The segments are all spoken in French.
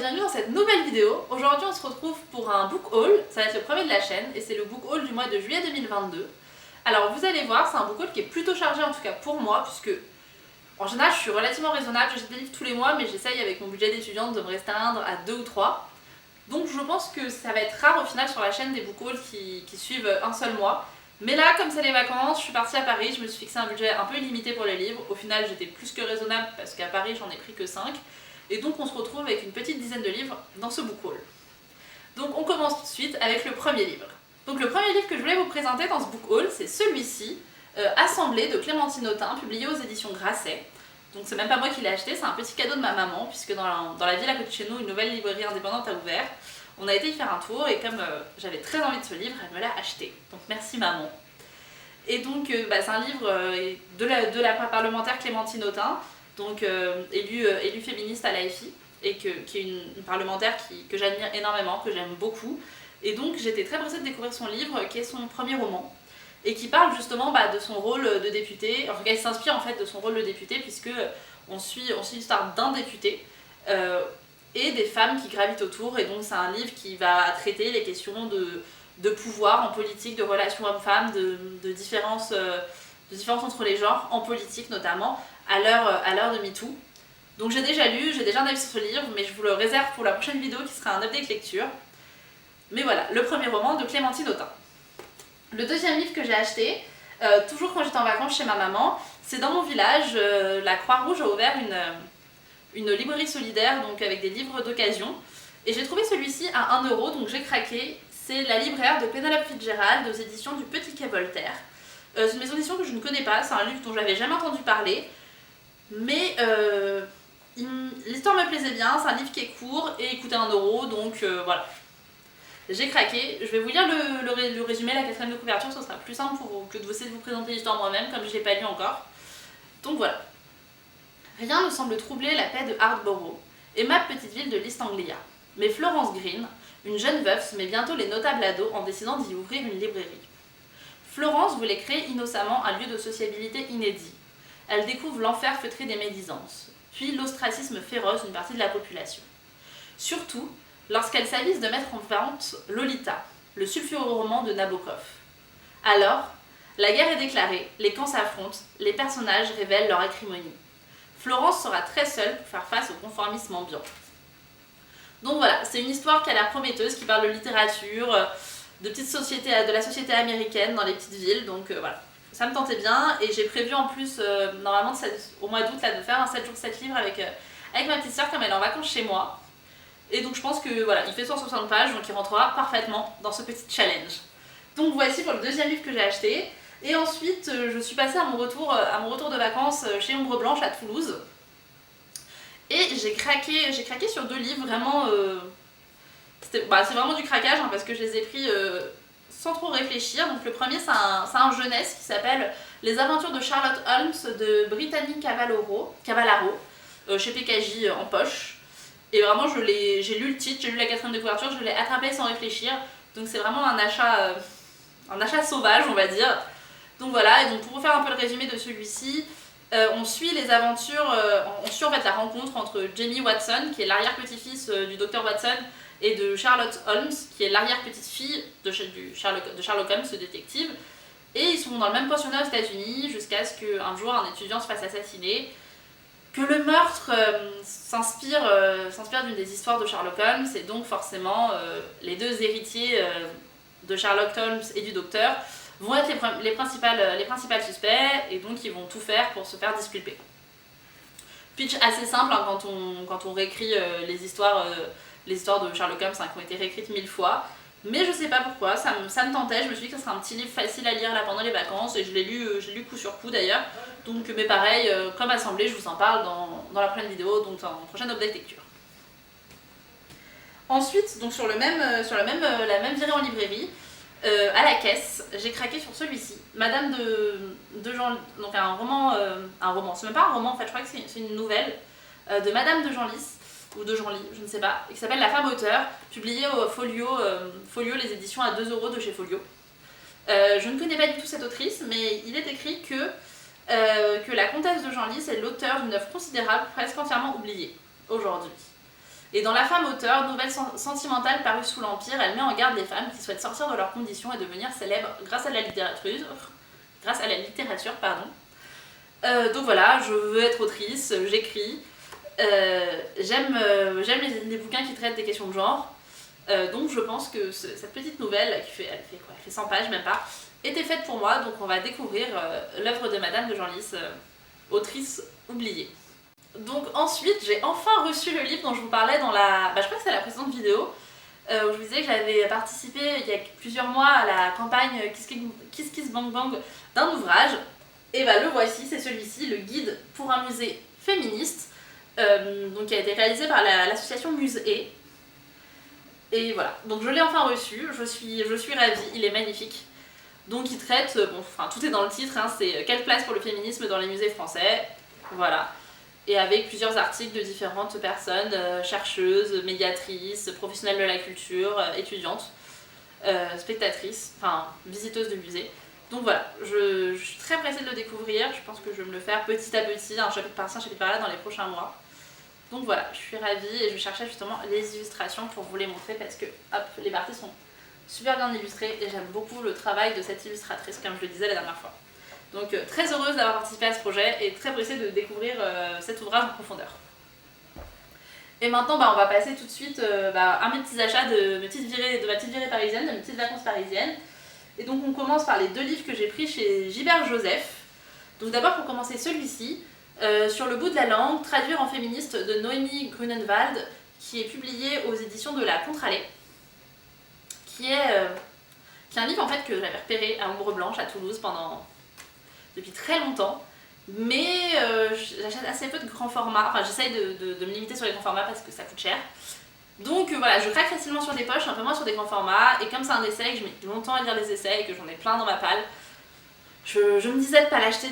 bienvenue dans cette nouvelle vidéo. Aujourd'hui on se retrouve pour un book haul, ça va être le premier de la chaîne et c'est le book haul du mois de juillet 2022. Alors vous allez voir, c'est un book haul qui est plutôt chargé en tout cas pour moi puisque en général je suis relativement raisonnable, j'achète des livres tous les mois mais j'essaye avec mon budget d'étudiante de me restreindre à 2 ou 3. Donc je pense que ça va être rare au final sur la chaîne des book hauls qui suivent un seul mois. Mais là, comme c'est les vacances, je suis partie à Paris, je me suis fixé un budget un peu illimité pour les livres. Au final, j'étais plus que raisonnable parce qu'à Paris, j'en ai pris que 5. Et donc, on se retrouve avec une petite dizaine de livres dans ce book haul. Donc, on commence tout de suite avec le premier livre. Donc, le premier livre que je voulais vous présenter dans ce book haul, c'est celui-ci, Assemblée de Clémentine Autain, publié aux éditions Grasset. Donc, c'est même pas moi qui l'ai acheté, c'est un petit cadeau de ma maman, puisque dans la ville à côté de chez nous, une nouvelle librairie indépendante a ouvert. On a été y faire un tour et comme j'avais très envie de ce livre, elle me l'a acheté. Donc merci maman. Et donc c'est un livre de la parlementaire Clémentine Autain, donc élue féministe à l'AFI, et qui est une parlementaire que j'admire énormément, que j'aime beaucoup. Et donc j'étais très pressée de découvrir son livre, qui est son premier roman, et qui parle justement de son rôle de député. En tout cas, il s'inspire en fait de son rôle de député, puisque on suit l'histoire d'un député. Et des femmes qui gravitent autour, et donc c'est un livre qui va traiter les questions de pouvoir en politique, de relations hommes-femmes, de différences entre les genres, en politique notamment, à l'heure de MeToo. Donc j'ai déjà lu, j'ai déjà un avis sur ce livre, mais je vous le réserve pour la prochaine vidéo qui sera un update lecture. Mais voilà, le premier roman de Clémentine Autain. Le deuxième livre que j'ai acheté, toujours quand j'étais en vacances chez ma maman, c'est dans mon village, la Croix-Rouge a ouvert une librairie solidaire, donc avec des livres d'occasion. Et j'ai trouvé celui-ci à 1€, donc j'ai craqué. C'est La libraire de Penelope Fitzgerald, aux éditions du Petit Quai Voltaire. C'est une maison d'édition que je ne connais pas, c'est un livre dont j'avais jamais entendu parler. Mais l'histoire me plaisait bien, c'est un livre qui est court et il coûtait 1€, donc voilà. J'ai craqué. Je vais vous lire le résumé, la quatrième de couverture, ce sera plus simple pour vous que de essayer de vous présenter l'histoire moi-même, comme je ne l'ai pas lu encore. Donc voilà. Rien ne semble troubler la paix de Hardborough, aimable petite ville de l'East Anglia. Mais Florence Green, une jeune veuve, se met bientôt les notables à dos en décidant d'y ouvrir une librairie. Florence voulait créer innocemment un lieu de sociabilité inédit. Elle découvre l'enfer feutré des médisances, puis l'ostracisme féroce d'une partie de la population. Surtout, lorsqu'elle s'avise de mettre en vente Lolita, le sulfureux roman de Nabokov. Alors, la guerre est déclarée, les camps s'affrontent, les personnages révèlent leur acrimonie. Florence sera très seule pour faire face au conformisme ambiant. Donc voilà, c'est une histoire qui a l'air prometteuse, qui parle de littérature, de la société américaine dans les petites villes, donc voilà. Ça me tentait bien, et j'ai prévu en plus, normalement au mois d'août, de faire un 7 jours 7 livres avec ma petite soeur, comme elle est en vacances chez moi. Et donc je pense que voilà, il fait 160 pages, donc il rentrera parfaitement dans ce petit challenge. Donc voici pour le deuxième livre que j'ai acheté. Et ensuite, je suis passée à mon retour de vacances chez Ombre Blanche à Toulouse. Et j'ai craqué sur 2 livres, vraiment... c'est vraiment du craquage, hein, parce que je les ai pris sans trop réfléchir. Donc le premier, c'est un jeunesse qui s'appelle Les aventures de Sherlock Holmes de Brittany Cavallaro, chez PKJ en poche. Et vraiment, j'ai lu le titre, j'ai lu la quatrième de couverture, je l'ai attrapé sans réfléchir. Donc c'est vraiment un achat sauvage, on va dire. Donc voilà, et donc pour vous faire un peu le résumé de celui-ci, on suit les aventures, on suit en fait la rencontre entre Jamie Watson, qui est l'arrière-petit-fils du docteur Watson, et de Charlotte Holmes, qui est l'arrière-petite-fille de Sherlock Holmes, ce détective. Et ils sont dans le même pensionnat aux États-Unis jusqu'à ce qu'un jour un étudiant se fasse assassiner, que le meurtre s'inspire d'une des histoires de Sherlock Holmes, et donc forcément les deux héritiers de Sherlock Holmes et du docteur vont être les principales suspects, et donc ils vont tout faire pour se faire disculper. Pitch assez simple, hein, quand on réécrit les histoires de Sherlock Holmes, hein, qui ont été réécrites 1000 fois, mais je sais pas pourquoi, ça me tentait, je me suis dit que ce serait un petit livre facile à lire là pendant les vacances, et je l'ai lu coup sur coup d'ailleurs, donc mais pareil, comme Assemblée, je vous en parle dans la prochaine vidéo, donc dans la prochaine update lecture. Ensuite, donc sur la même virée en librairie, à la caisse, j'ai craqué sur celui-ci, Madame de Genlis, donc un roman, c'est même pas un roman en fait, je crois que c'est une nouvelle, de Madame de Genlis, ou de Genlis, je ne sais pas, qui s'appelle La femme auteur, publiée au Folio, les éditions à 2€ de chez Folio. Je ne connais pas du tout cette autrice, mais il est écrit que la comtesse de Genlis est l'auteur d'une œuvre considérable, presque entièrement oubliée aujourd'hui. Et dans La femme auteur, nouvelle sentimentale parue sous l'Empire, elle met en garde les femmes qui souhaitent sortir de leurs conditions et devenir célèbres grâce à la littérature. Donc voilà, je veux être autrice, j'écris. J'aime les bouquins qui traitent des questions de genre. Donc je pense que cette petite nouvelle, elle fait 100 pages, même pas, était faite pour moi. Donc on va découvrir l'œuvre de Madame de Genlis, autrice oubliée. Donc ensuite, j'ai enfin reçu le livre dont je vous parlais dans la... je crois que c'est la précédente vidéo, où je vous disais que j'avais participé il y a plusieurs mois à la campagne Kiss Kiss Bang Bang d'un ouvrage. Et le voici, c'est celui-ci, le guide pour un musée féministe, donc qui a été réalisé par l'association Musée. Et voilà, donc je l'ai enfin reçu, je suis ravie, il est magnifique. Donc il traite, tout est dans le titre, hein, c'est quelle place pour le féminisme dans les musées français, voilà. Et avec plusieurs articles de différentes personnes, chercheuses, médiatrices, professionnelles de la culture, étudiantes, spectatrices, visiteuses de musées. Donc voilà, je suis très pressée de le découvrir, je pense que je vais me le faire petit à petit, un chapitre par-ci, un chapitre par-là dans les prochains mois. Donc voilà, je suis ravie et je cherchais justement les illustrations pour vous les montrer parce que les parties sont super bien illustrées et j'aime beaucoup le travail de cette illustratrice, comme je le disais la dernière fois. Donc très heureuse d'avoir participé à ce projet et très pressée de découvrir cet ouvrage en profondeur. Et maintenant, on va passer tout de suite à mes petits achats de ma petite virée parisienne, de mes petites vacances parisiennes. Et donc on commence par les 2 livres que j'ai pris chez Gilbert Joseph. Donc d'abord pour commencer celui-ci, Sur le bout de la langue, traduire en féministe de Noémie Grunenwald, qui est publié aux éditions de la Contralée, qui est un livre en fait que j'avais repéré à Ombre Blanche à Toulouse depuis très longtemps, mais j'achète assez peu de grands formats, j'essaye de me limiter sur les grands formats parce que ça coûte cher. Donc voilà, je craque facilement sur des poches, un peu moins sur des grands formats, et comme c'est un essai, que je mets longtemps à lire les essais et que j'en ai plein dans ma palle, je me disais de pas l'acheter,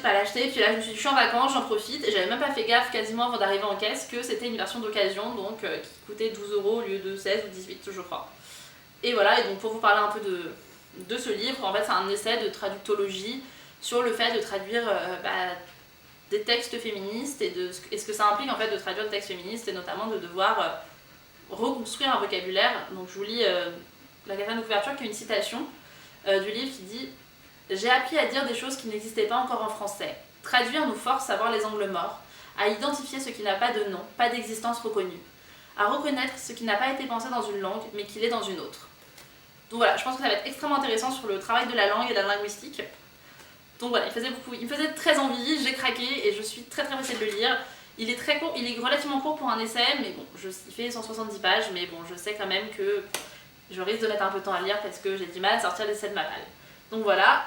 puis là je suis en vacances, j'en profite, et j'avais même pas fait gaffe quasiment avant d'arriver en caisse que c'était une version d'occasion, donc qui coûtait 12 € au lieu de 16 ou 18 je crois. Et voilà, et donc pour vous parler un peu de ce livre, en fait c'est un essai de traductologie sur le fait de traduire des textes féministes et ce que ça implique en fait de traduire des textes féministes et notamment de devoir reconstruire un vocabulaire. Donc je vous lis la quatrième de couverture qui est une citation du livre qui dit « J'ai appris à dire des choses qui n'existaient pas encore en français. Traduire nous force à voir les angles morts, à identifier ce qui n'a pas de nom, pas d'existence reconnue, à reconnaître ce qui n'a pas été pensé dans une langue mais qui l'est dans une autre. » Donc voilà, je pense que ça va être extrêmement intéressant sur le travail de la langue et de la linguistique. Donc voilà, il me faisait très envie, j'ai craqué et je suis très très pressée de le lire. Il est très court, il est relativement court pour un essai, mais bon, il fait 170 pages, mais bon, je sais quand même que je risque de mettre un peu de temps à lire parce que j'ai du mal à sortir l'essai de ma palle. Donc voilà.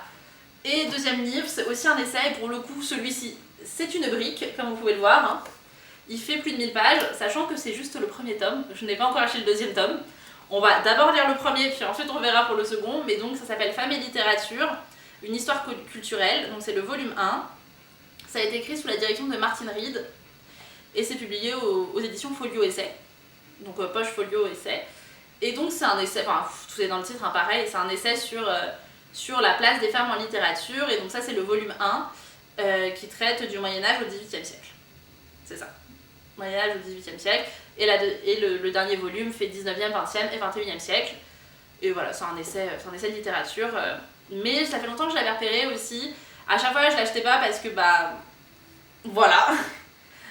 Et deuxième livre, c'est aussi un essai, et pour le coup, celui-ci, c'est une brique, comme vous pouvez le voir. Hein. Il fait plus de 1000 pages, sachant que c'est juste le premier tome. Je n'ai pas encore acheté le deuxième tome. On va d'abord lire le premier, puis ensuite on verra pour le second, mais donc ça s'appelle Femmes et littérature, une histoire culturelle, donc c'est le volume 1. Ça a été écrit sous la direction de Martine Reed, et c'est publié aux éditions Folio Essai, donc poche Folio Essai. Et donc c'est un essai, tout est dans le titre, hein, pareil, c'est un essai sur la place des femmes en littérature, et donc ça c'est le volume 1, qui traite du Moyen-Âge au XVIIIe siècle. C'est ça. Moyen-Âge au XVIIIe siècle, et le dernier volume fait 19e, 20e et 21e siècle. Et voilà, c'est un essai de littérature, mais ça fait longtemps que je l'avais repéré aussi. À chaque fois je l'achetais pas parce que voilà,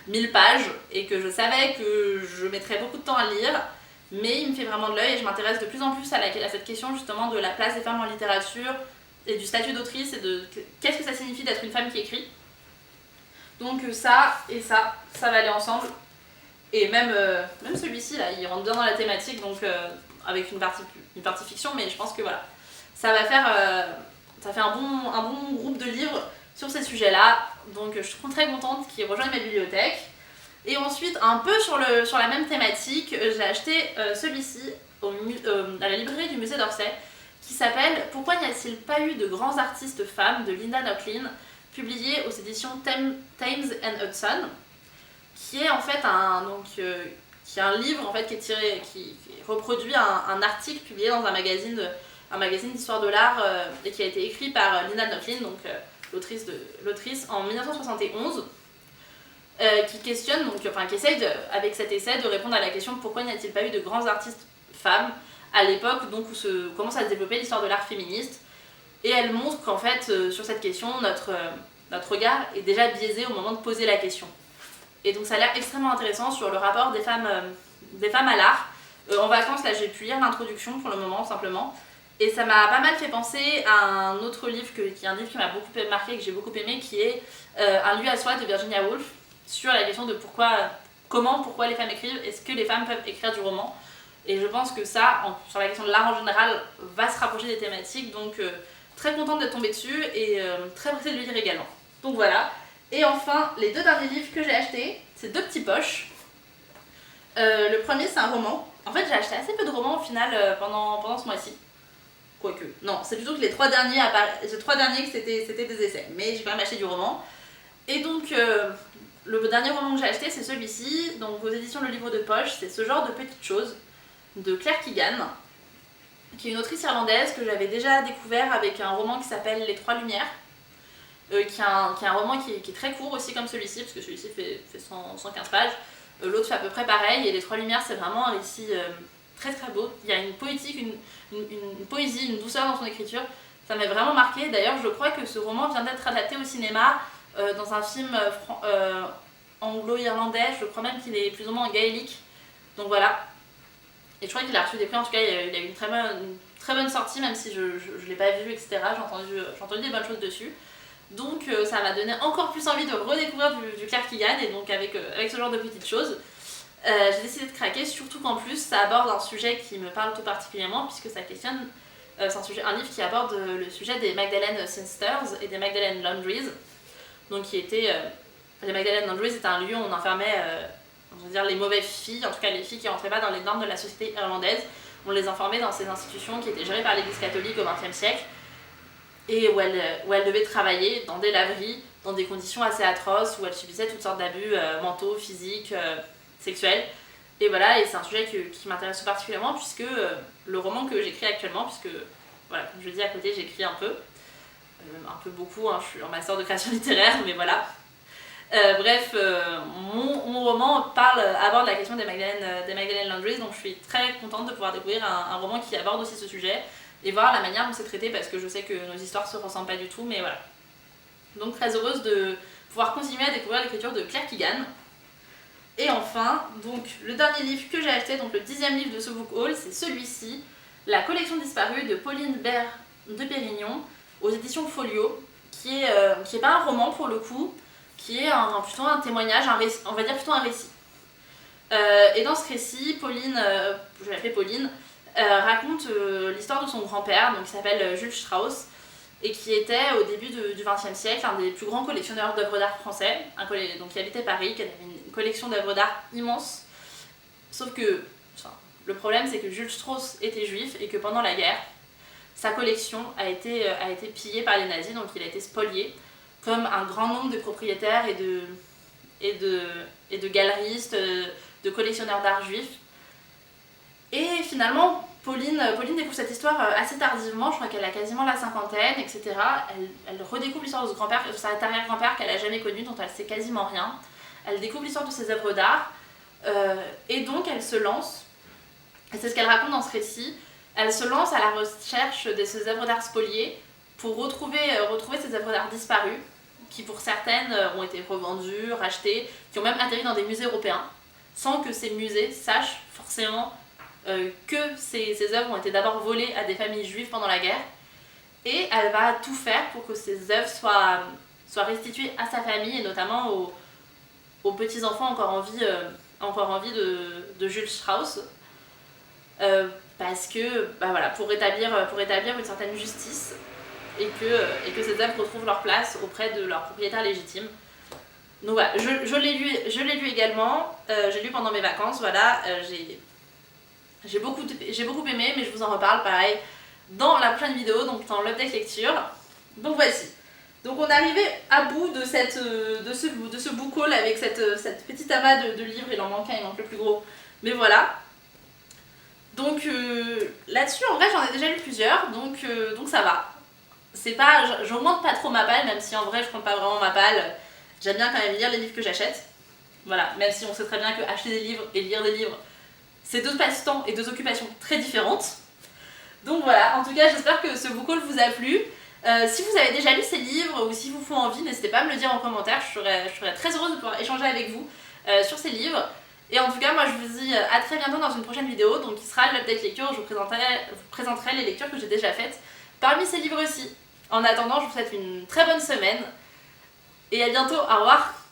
1000 pages, et que je savais que je mettrais beaucoup de temps à lire, mais il me fait vraiment de l'œil et je m'intéresse de plus en plus à cette question justement de la place des femmes en littérature et du statut d'autrice et de qu'est-ce que ça signifie d'être une femme qui écrit. Donc ça et ça va aller ensemble. Et même celui-ci là, il rentre bien dans la thématique, donc avec une partie fiction, mais je pense que voilà, ça fait un bon groupe de livres sur ces sujets-là, donc je suis très contente qu'ils rejoignent ma bibliothèque. Et ensuite, un peu sur la même thématique, j'ai acheté celui-ci à la librairie du musée d'Orsay, qui s'appelle « Pourquoi n'y a-t-il pas eu de grands artistes femmes ?» de Linda Nochlin, publié aux éditions Thames and Hudson, qui est en fait un livre en fait, qui reproduit un article publié dans un magazine d'histoire de l'art et qui a été écrit par Linda Nochlin, donc l'autrice en 1971. qui questionne, donc, enfin qui essaye avec cet essai de répondre à la question pourquoi n'y a-t-il pas eu de grands artistes femmes à l'époque donc où commence à se développer l'histoire de l'art féministe. Et elle montre qu'en fait, sur cette question, notre regard est déjà biaisé au moment de poser la question. Et donc ça a l'air extrêmement intéressant sur le rapport des femmes à l'art. En vacances, là, j'ai pu lire l'introduction pour le moment, simplement. Et ça m'a pas mal fait penser à un autre livre, qui est un livre qui m'a beaucoup marqué, que j'ai beaucoup aimé, qui est Un lieu à soi de Virginia Woolf, sur la question de pourquoi les femmes écrivent, est-ce que les femmes peuvent écrire du roman. Et je pense que ça, sur la question de l'art en général, va se rapprocher des thématiques, donc très contente d'être tombée dessus et très pressée de le lire également. Donc voilà. Et enfin, les 2 derniers livres que j'ai achetés, c'est 2 petits poches. Le premier, c'est un roman. En fait, j'ai acheté assez peu de romans au final pendant ce mois-ci. Quoique. Non, c'est plutôt que les 3 derniers, que c'était des essais. Mais j'ai quand même acheté du roman. Et donc, le dernier roman que j'ai acheté, c'est celui-ci. Donc, aux éditions Le Livre de Poche, c'est Ce genre de petites choses de Claire Keegan, qui est une autrice irlandaise que j'avais déjà découvert avec un roman qui s'appelle Les Trois Lumières, qui est un roman qui est très court aussi comme celui-ci, parce que celui-ci fait 115 pages. L'autre fait à peu près pareil, et Les Trois Lumières, c'est vraiment un récit très très beau. Il y a une poétique, une poésie, une douceur dans son écriture. Ça m'a vraiment marqué. D'ailleurs, je crois que ce roman vient d'être adapté au cinéma dans un film anglo-irlandais. Je crois même qu'il est plus ou moins en gaélique. Donc voilà. Et je crois qu'il a reçu des prix, en tout cas il a eu une très bonne sortie, même si je ne l'ai pas vu, etc. J'ai entendu des bonnes choses dessus. Donc ça m'a donné encore plus envie de redécouvrir du Claire Keegan, et donc avec ce genre de petites choses, j'ai décidé de craquer, surtout qu'en plus ça aborde un sujet qui me parle tout particulièrement, puisque ça questionne, c'est un livre qui aborde le sujet des Magdalene Sisters et des Magdalene Laundries. Donc les Magdalene Laundries était un lieu où on enfermait on va dire les mauvaises filles, en tout cas les filles qui rentraient pas dans les normes de la société irlandaise. On les enfermait dans ces institutions qui étaient gérées par l'église catholique au XXe siècle, et où elles devaient travailler dans des laveries, dans des conditions assez atroces, où elles subissaient toutes sortes d'abus mentaux, physiques, sexuels. Et voilà, et c'est un sujet qui m'intéresse tout particulièrement, puisque le roman que j'écris actuellement, puisque, voilà, comme je le dis à côté, j'écris un peu beaucoup, hein, je suis en master de création littéraire, mais voilà. Mon roman aborde la question des Magdalene Laundries, donc je suis très contente de pouvoir découvrir un roman qui aborde aussi ce sujet et voir la manière dont c'est traité, parce que je sais que nos histoires se ressemblent pas du tout, mais voilà. Donc très heureuse de pouvoir continuer à découvrir l'écriture de Claire Keegan. Et enfin, donc le dernier livre que j'ai acheté, donc le 10e livre de ce book haul, c'est celui-ci, La collection disparue de Pauline Bert de Pérignon, aux éditions Folio, qui est pas un roman pour le coup, qui est plutôt un témoignage, on va dire plutôt un récit. Et dans ce récit, Pauline, je l'appelle Pauline, raconte l'histoire de son grand-père, donc qui s'appelle Jules Strauss, et qui était au début du XXe siècle un des plus grands collectionneurs d'œuvres d'art français, donc qui habitait Paris, qui avait une collection d'œuvres d'art immense. Sauf que le problème, c'est que Jules Strauss était juif et que pendant la guerre, sa collection a été pillée par les nazis, donc il a été spolié, comme un grand nombre de propriétaires et de galeristes, de collectionneurs d'art juifs. Et finalement, Pauline découvre cette histoire assez tardivement, je crois qu'elle a quasiment la cinquantaine, etc. Elle redécouvre l'histoire de sa arrière-grand-père qu'elle n'a jamais connu, dont elle sait quasiment rien. Elle découvre l'histoire de ses œuvres d'art, et donc elle se lance, et c'est ce qu'elle raconte dans ce récit, elle se lance à la recherche de ces œuvres d'art spoliées pour retrouver ces œuvres d'art disparues, qui pour certaines ont été revendues, rachetées, qui ont même atterri dans des musées européens, sans que ces musées sachent forcément que ces œuvres ont été d'abord volées à des familles juives pendant la guerre. Et elle va tout faire pour que ces œuvres soient restituées à sa famille, et notamment aux petits-enfants encore en vie de Jules Strauss. Parce que, voilà, pour établir une certaine justice, et que ces œuvres retrouvent leur place auprès de leurs propriétaires légitimes. Donc voilà, je l'ai lu également, j'ai lu pendant mes vacances, voilà, j'ai beaucoup aimé, mais je vous en reparle pareil dans la prochaine vidéo, donc dans l'update lecture. Donc voici. Donc on est arrivé à bout de ce book haul avec cette petite amas de livres, il en manque un, il manque le plus gros, mais voilà. Donc là-dessus, en vrai, j'en ai déjà lu plusieurs, donc ça va. J'augmente pas trop ma palle, même si en vrai je compte pas vraiment ma palle. J'aime bien quand même lire les livres que j'achète. Voilà, même si on sait très bien que acheter des livres et lire des livres, c'est 2 passe-temps et 2 occupations très différentes. Donc voilà, en tout cas j'espère que ce book haul vous a plu. Si vous avez déjà lu ces livres ou si vous font envie, n'hésitez pas à me le dire en commentaire, je serais très heureuse de pouvoir échanger avec vous sur ces livres. Et en tout cas, moi je vous dis à très bientôt dans une prochaine vidéo, donc qui sera l'update lecture où je vous présenterai les lectures que j'ai déjà faites parmi ces livres-ci. En attendant, je vous souhaite une très bonne semaine et à bientôt, au revoir!